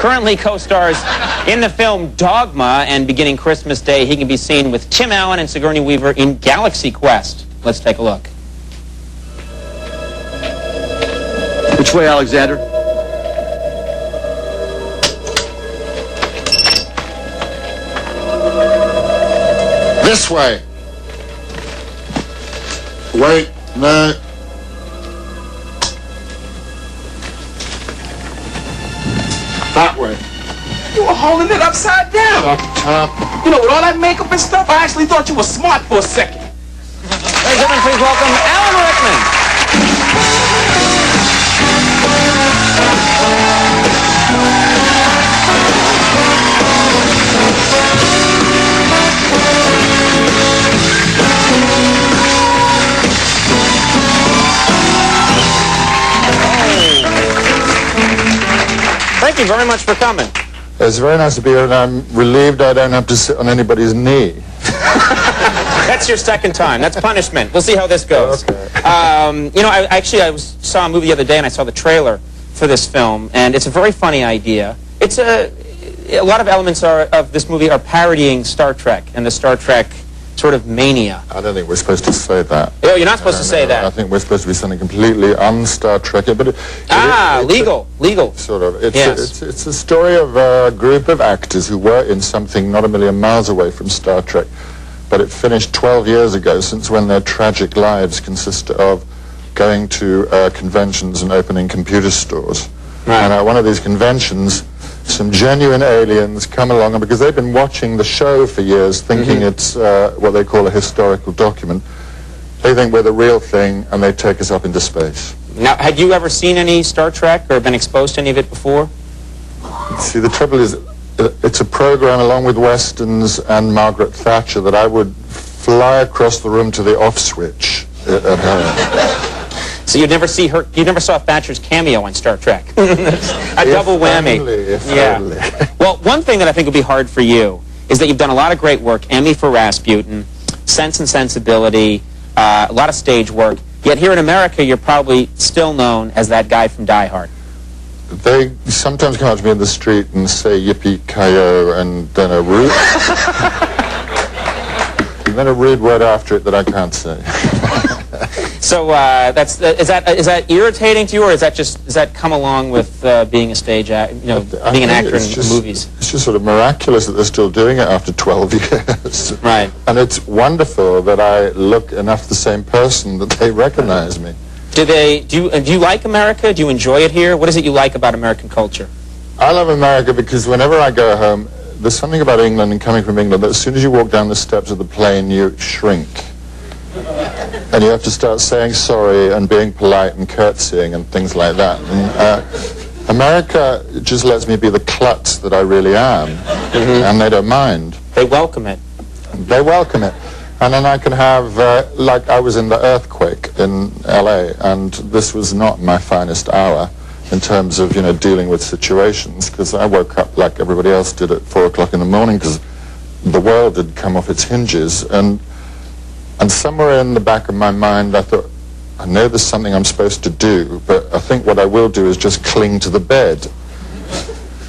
currently co-stars in the film Dogma, and beginning Christmas Day, he can be seen with Tim Allen and Sigourney Weaver in Galaxy Quest. Let's take a look. Which way, Alexander? This way. Wait, no. That way. You were holding it upside down. Up top. You know, with all that makeup and stuff, I actually thought you were smart for a second. Ladies and gentlemen, please welcome Alan Rickman. Thank you very much for coming. It's very nice to be here, and I'm relieved I don't have to sit on anybody's knee. That's your second time. That's punishment. We'll see how this goes. Okay. You know, I saw a movie the other day, and I saw the trailer for this film, and it's a very funny idea. It's a lot of elements of this movie are parodying Star Trek and the Star Trek sort of mania. I don't think we're supposed to say that. Oh, you're not supposed to say that. I think we're supposed to be something completely un-Star Trek. But legal. Sort of. Yes. It's a story of a group of actors who were in something not a million miles away from Star Trek, but it finished 12 years ago, since when their tragic lives consisted of going to conventions and opening computer stores. Right. And at one of these conventions, some genuine aliens come along, and because they've been watching the show for years, thinking it's what they call a historical document, they think we're the real thing, and they take us up into space. Now, had you ever seen any Star Trek or been exposed to any of it before? See, the trouble is, it's a program along with Westerns and Margaret Thatcher that I would fly across the room to the off switch at home. So you never saw Thatcher's cameo on Star Trek. A double whammy. If only. Well, one thing that I think will be hard for you is that you've done a lot of great work. Emmy for Rasputin, Sense and Sensibility, a lot of stage work. Yet here in America, you're probably still known as that guy from Die Hard. They sometimes come up to me in the street and say yippee-ki-yo, and then a rude word after it that I can't say. So is that irritating to you, or does that come along with being a stage act, being an actor in movies? It's just sort of miraculous that they're still doing it after 12 years. Right. And it's wonderful that I look enough the same person that they recognize me. Do you like America? Do you enjoy it here? What is it you like about American culture? I love America because whenever I go home, there's something about England and coming from England that as soon as you walk down the steps of the plane, you shrink. And you have to start saying sorry and being polite and curtsying and things like that. And, America just lets me be the klutz that I really am, and they don't mind. They welcome it. They welcome it. And then I can have, like I was in the earthquake in L.A., and this was not my finest hour in terms of, dealing with situations, because I woke up like everybody else did at 4 o'clock in the morning because the world had come off its hinges. And somewhere in the back of my mind, I thought, I know there's something I'm supposed to do, but I think what I will do is just cling to the bed.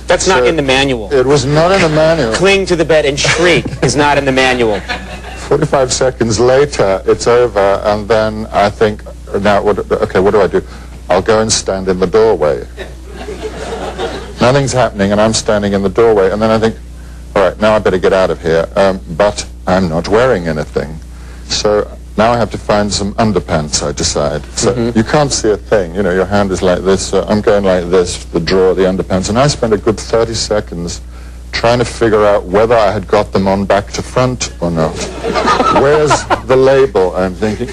That's not in the manual. It was not in the manual. Cling to the bed and shriek is not in the manual. 45 seconds later, it's over, and then I think, now, what do I do? I'll go and stand in the doorway. Nothing's happening, and I'm standing in the doorway, and then I think, all right, now I better get out of here, but I'm not wearing anything. So now I have to find some underpants, I decide. So you can't see a thing, your hand is like this, so I'm going like this, the drawer, the underpants, and I spent a good 30 seconds trying to figure out whether I had got them on back to front or not. Where's the label, I'm thinking.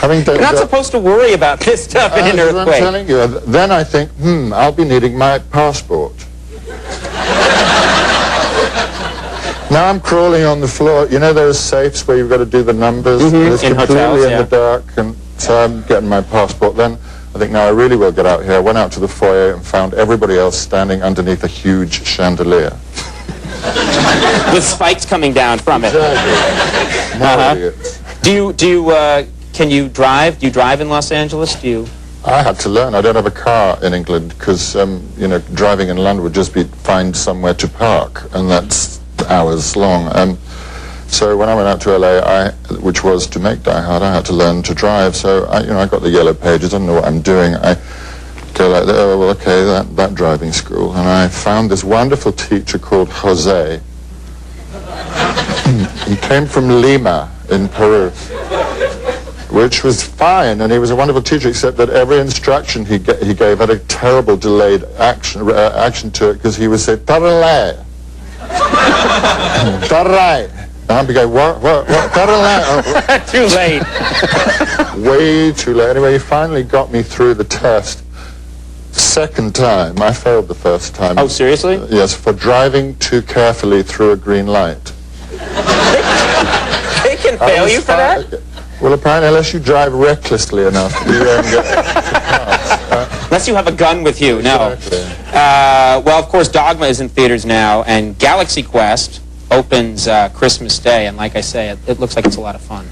You're not supposed to worry about this stuff in an earthquake. I'm telling you. Then I think, I'll be needing my passport. Now I'm crawling on the floor. Those safes where you've got to do the numbers? It's in completely hotels, in the dark, and so I'm getting my passport. Then I think, now I really will get out here. I went out to the foyer and found everybody else standing underneath a huge chandelier. With spikes coming down from it. Exactly. Idiots. Can you drive? Do you drive in Los Angeles? Do you? I had to learn. I don't have a car in England because, you know, driving in London would just be find somewhere to park, and that's hours long. So when I went out to LA, which was to make Die Hard, I had to learn to drive. So I got the yellow pages. I don't know what I'm doing. I go like, oh, well, okay, that driving school, and I found this wonderful teacher called Jose. He came from Lima in Peru, which was fine, and he was a wonderful teacher, except that every instruction he gave had a terrible delayed action to it, because he would say, "Taralai." Taralai. And I'd be going, what? Taralai. Too late. Way too late. Anyway, he finally got me through the test. Second time. I failed the first time. Oh, seriously? Yes, for driving too carefully through a green light. They can fail you for that? Well, apparently, unless you drive recklessly enough, you don't get to pass. Unless you have a gun with you, no. Exactly. Well, of course, Dogma is in theaters now, and Galaxy Quest opens Christmas Day, and like I say, it looks like it's a lot of fun.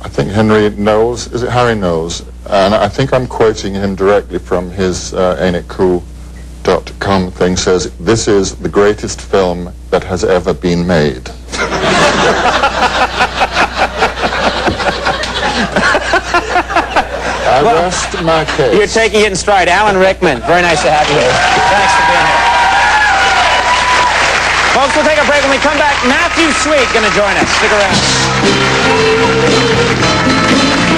I think Henry Knowles, is it Harry Knowles? And I think I'm quoting him directly from his ain'titcool.com thing, says, "This is the greatest film that has ever been made." I rest my case. You're taking it in stride. Alan Rickman, very nice to have you here. Thanks for being here. Folks, we'll take a break. When we come back, Matthew Sweet going to join us. Stick around.